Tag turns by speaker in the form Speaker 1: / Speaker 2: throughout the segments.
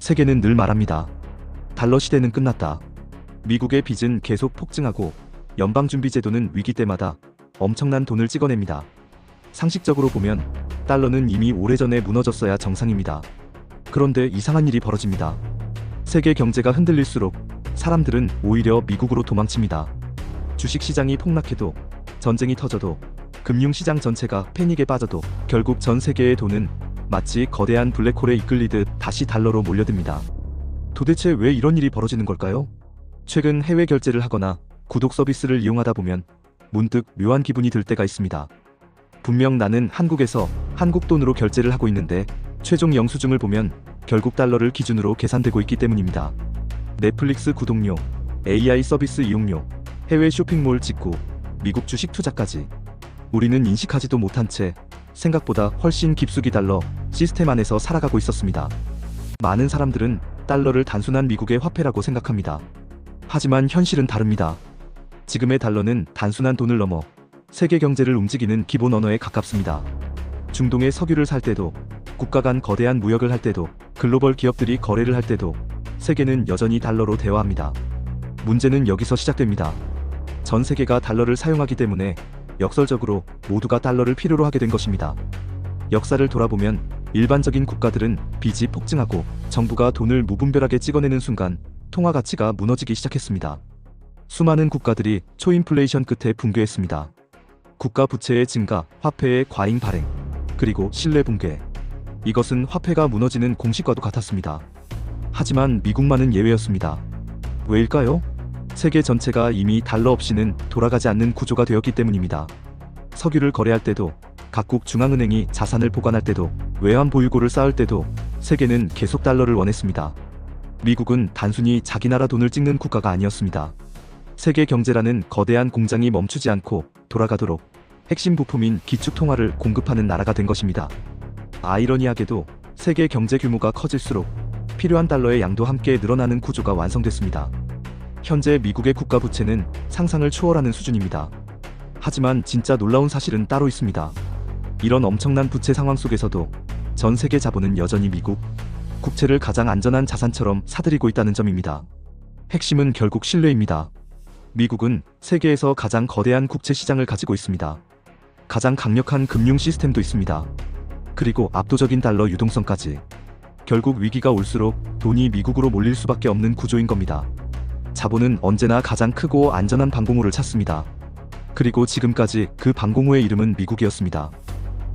Speaker 1: 세계는 늘 말합니다. 달러 시대는 끝났다. 미국의 빚은 계속 폭증하고 연방준비제도는 위기 때마다 엄청난 돈을 찍어냅니다. 상식적으로 보면 달러는 이미 오래전에 무너졌어야 정상입니다. 그런데 이상한 일이 벌어집니다. 세계 경제가 흔들릴수록 사람들은 오히려 미국으로 도망칩니다. 주식시장이 폭락해도, 전쟁이 터져도, 금융시장 전체가 패닉에 빠져도 결국 전 세계의 돈은 마치 거대한 블랙홀에 이끌리듯 다시 달러로 몰려듭니다. 도대체 왜 이런 일이 벌어지는 걸까요? 최근 해외 결제를 하거나 구독 서비스를 이용하다 보면 문득 묘한 기분이 들 때가 있습니다. 분명 나는 한국에서 한국 돈으로 결제를 하고 있는데 최종 영수증을 보면 결국 달러를 기준으로 계산되고 있기 때문입니다. 넷플릭스 구독료, AI 서비스 이용료, 해외 쇼핑몰 직구, 미국 주식 투자까지 우리는 인식하지도 못한 채 생각보다 훨씬 깊숙이 달러 시스템 안에서 살아가고 있었습니다. 많은 사람들은 달러를 단순한 미국의 화폐라고 생각합니다. 하지만 현실은 다릅니다. 지금의 달러는 단순한 돈을 넘어 세계 경제를 움직이는 기본 언어에 가깝습니다. 중동의 석유를 살 때도, 국가 간 거대한 무역을 할 때도, 글로벌 기업들이 거래를 할 때도 세계는 여전히 달러로 대화합니다. 문제는 여기서 시작됩니다. 전 세계가 달러를 사용하기 때문에 역설적으로 모두가 달러를 필요로 하게 된 것입니다. 역사를 돌아보면 일반적인 국가들은 빚이 폭증하고 정부가 돈을 무분별하게 찍어내는 순간 통화 가치가 무너지기 시작했습니다. 수많은 국가들이 초인플레이션 끝에 붕괴했습니다. 국가 부채의 증가, 화폐의 과잉 발행, 그리고 신뢰 붕괴. 이것은 화폐가 무너지는 공식과도 같았습니다. 하지만 미국만은 예외였습니다. 왜일까요? 세계 전체가 이미 달러 없이는 돌아가지 않는 구조가 되었기 때문입니다. 석유를 거래할 때도, 각국 중앙은행이 자산을 보관할 때도, 외환 보유고를 쌓을 때도 세계는 계속 달러를 원했습니다. 미국은 단순히 자기 나라 돈을 찍는 국가가 아니었습니다. 세계 경제라는 거대한 공장이 멈추지 않고 돌아가도록 핵심 부품인 기축통화를 공급하는 나라가 된 것입니다. 아이러니하게도 세계 경제 규모가 커질수록 필요한 달러의 양도 함께 늘어나는 구조가 완성됐습니다. 현재 미국의 국가 부채는 상상을 초월하는 수준입니다. 하지만 진짜 놀라운 사실은 따로 있습니다. 이런 엄청난 부채 상황 속에서도 전 세계 자본은 여전히 미국 국채를 가장 안전한 자산처럼 사들이고 있다는 점입니다. 핵심은 결국 신뢰입니다. 미국은 세계에서 가장 거대한 국채 시장을 가지고 있습니다. 가장 강력한 금융 시스템도 있습니다. 그리고 압도적인 달러 유동성까지. 결국 위기가 올수록 돈이 미국으로 몰릴 수밖에 없는 구조인 겁니다. 자본은 언제나 가장 크고 안전한 방공호를 찾습니다. 그리고 지금까지 그 방공호의 이름은 미국이었습니다.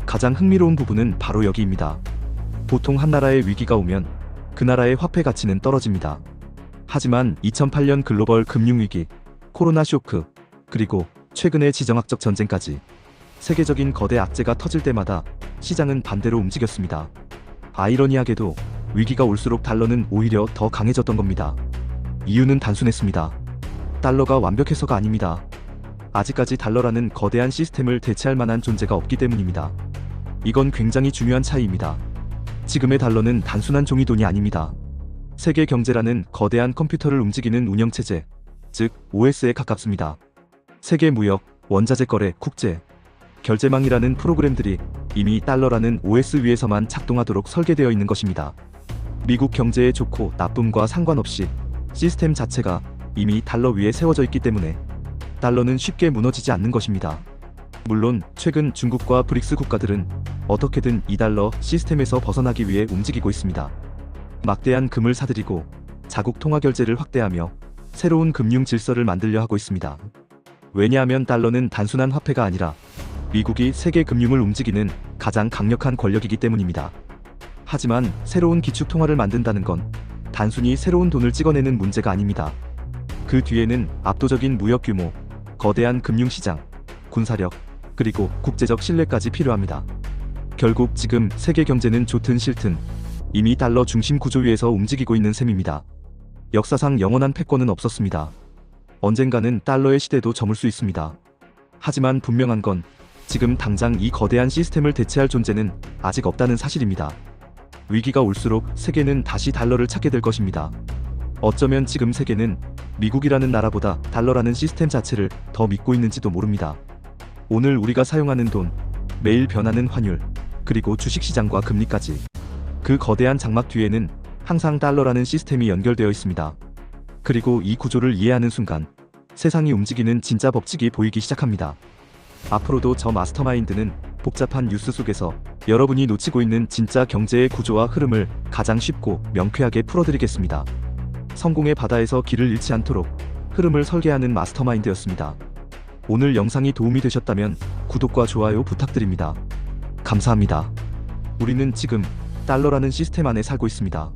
Speaker 1: 가장 흥미로운 부분은 바로 여기입니다. 보통 한 나라의 위기가 오면 그 나라의 화폐 가치는 떨어집니다. 하지만 2008년 글로벌 금융위기, 코로나 쇼크, 그리고 최근의 지정학적 전쟁까지 세계적인 거대 악재가 터질 때마다 시장은 반대로 움직였습니다. 아이러니하게도 위기가 올수록 달러는 오히려 더 강해졌던 겁니다. 이유는 단순했습니다. 달러가 완벽해서가 아닙니다. 아직까지 달러라는 거대한 시스템을 대체할 만한 존재가 없기 때문입니다. 이건 굉장히 중요한 차이입니다. 지금의 달러는 단순한 종이 돈이 아닙니다. 세계 경제라는 거대한 컴퓨터를 움직이는 운영체제, 즉 OS에 가깝습니다. 세계 무역, 원자재 거래, 국제, 결제망이라는 프로그램들이 이미 달러라는 OS 위에서만 작동하도록 설계되어 있는 것입니다. 미국 경제의 좋고 나쁨과 상관없이 시스템 자체가 이미 달러 위에 세워져 있기 때문에 달러는 쉽게 무너지지 않는 것입니다. 물론 최근 중국과 브릭스 국가들은 어떻게든 이 달러 시스템에서 벗어나기 위해 움직이고 있습니다. 막대한 금을 사들이고 자국 통화 결제를 확대하며 새로운 금융 질서를 만들려 하고 있습니다. 왜냐하면 달러는 단순한 화폐가 아니라 미국이 세계 금융을 움직이는 가장 강력한 권력이기 때문입니다. 하지만 새로운 기축 통화를 만든다는 건 단순히 새로운 돈을 찍어내는 문제가 아닙니다. 그 뒤에는 압도적인 무역 규모, 거대한 금융시장, 군사력, 그리고 국제적 신뢰까지 필요합니다. 결국 지금 세계 경제는 좋든 싫든 이미 달러 중심 구조 위에서 움직이고 있는 셈입니다. 역사상 영원한 패권은 없었습니다. 언젠가는 달러의 시대도 저물 수 있습니다. 하지만 분명한 건 지금 당장 이 거대한 시스템을 대체할 존재는 아직 없다는 사실입니다. 위기가 올수록 세계는 다시 달러를 찾게 될 것입니다. 어쩌면 지금 세계는 미국이라는 나라보다 달러라는 시스템 자체를 더 믿고 있는지도 모릅니다. 오늘 우리가 사용하는 돈, 매일 변하는 환율, 그리고 주식시장과 금리까지 그 거대한 장막 뒤에는 항상 달러라는 시스템이 연결되어 있습니다. 그리고 이 구조를 이해하는 순간 세상이 움직이는 진짜 법칙이 보이기 시작합니다. 앞으로도 저 마스터마인드는 복잡한 뉴스 속에서 여러분이 놓치고 있는 진짜 경제의 구조와 흐름을 가장 쉽고 명쾌하게 풀어드리겠습니다. 성공의 바다에서 길을 잃지 않도록 흐름을 설계하는 마스터마인드였습니다. 오늘 영상이 도움이 되셨다면 구독과 좋아요 부탁드립니다. 감사합니다. 우리는 지금 달러라는 시스템 안에 살고 있습니다.